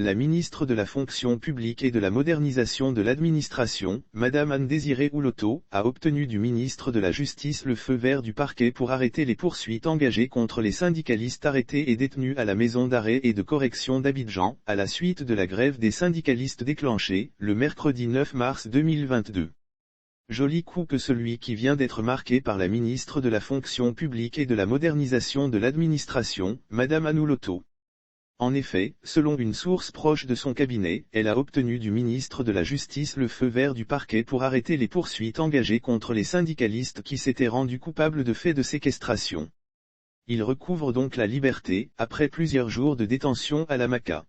La ministre de la Fonction publique et de la modernisation de l'administration, Madame Anne-Désirée Houloto, a obtenu du ministre de la Justice le feu vert du parquet pour arrêter les poursuites engagées contre les syndicalistes arrêtés et détenus à la maison d'arrêt et de correction d'Abidjan, à la suite de la grève des syndicalistes déclenchée, le mercredi 9 mars 2022. Joli coup que celui qui vient d'être marqué par la ministre de la Fonction publique et de la modernisation de l'administration, Madame Anne Houloto. En effet, selon une source proche de son cabinet, elle a obtenu du ministre de la Justice le feu vert du parquet pour arrêter les poursuites engagées contre les syndicalistes qui s'étaient rendus coupables de faits de séquestration. Il recouvre donc la liberté, après plusieurs jours de détention à la Maca.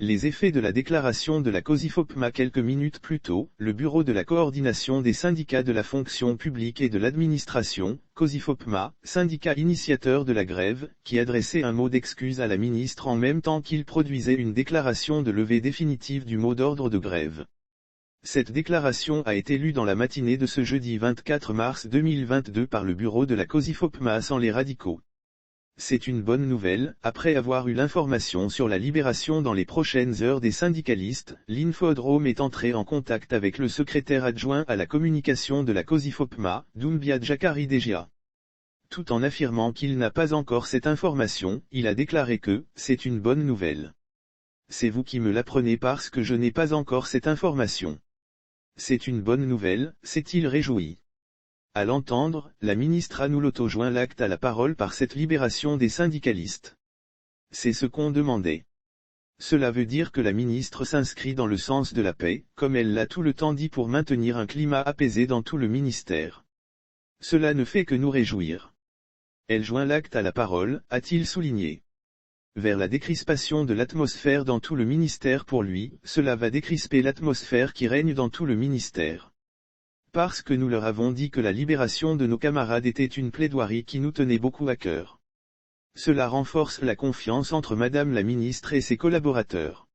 Les effets de la déclaration de la COSIFOPMA quelques minutes plus tôt, le Bureau de la coordination des syndicats de la fonction publique et de l'administration, COSIFOPMA, syndicat initiateur de la grève, qui adressait un mot d'excuse à la ministre en même temps qu'il produisait une déclaration de levée définitive du mot d'ordre de grève. Cette déclaration a été lue dans la matinée de ce jeudi 24 mars 2022 par le bureau de la COSIFOPMA sans les radicaux. C'est une bonne nouvelle, après avoir eu l'information sur la libération dans les prochaines heures des syndicalistes, l'Infodrome est entré en contact avec le secrétaire adjoint à la communication de la COSIFOPMA, Doumbia Jakari Dejia. Tout en affirmant qu'il n'a pas encore cette information, il a déclaré que « c'est une bonne nouvelle. C'est vous qui me l'apprenez parce que je n'ai pas encore cette information. C'est une bonne nouvelle », s'est-il réjoui. À l'entendre, la ministre Anne Houloto joint l'acte à la parole par cette libération des syndicalistes. C'est ce qu'on demandait. Cela veut dire que la ministre s'inscrit dans le sens de la paix, comme elle l'a tout le temps dit pour maintenir un climat apaisé dans tout le ministère. Cela ne fait que nous réjouir. Elle joint l'acte à la parole, a-t-il souligné. Vers la décrispation de l'atmosphère dans tout le ministère pour lui, cela va décrisper l'atmosphère qui règne dans tout le ministère. Parce que nous leur avons dit que la libération de nos camarades était une plaidoirie qui nous tenait beaucoup à cœur. Cela renforce la confiance entre Madame la ministre et ses collaborateurs.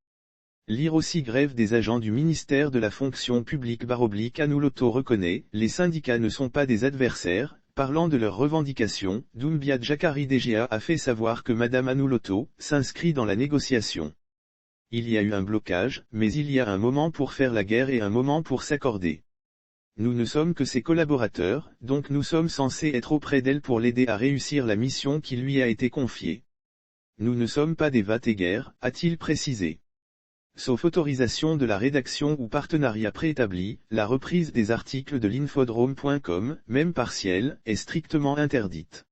Lire aussi grève des agents du ministère de la fonction publique / Anne Houloto reconnaît, les syndicats ne sont pas des adversaires, parlant de leurs revendications, Doumbia Jakari Dejia a fait savoir que Madame Anne Houloto s'inscrit dans la négociation. Il y a eu un blocage, mais il y a un moment pour faire la guerre et un moment pour s'accorder. Nous ne sommes que ses collaborateurs, donc nous sommes censés être auprès d'elle pour l'aider à réussir la mission qui lui a été confiée. Nous ne sommes pas des va-t-guerre, a-t-il précisé. Sauf autorisation de la rédaction ou partenariat préétabli, la reprise des articles de l'infodrome.com, même partielle, est strictement interdite.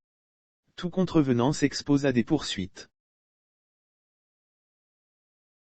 Tout contrevenant s'expose à des poursuites.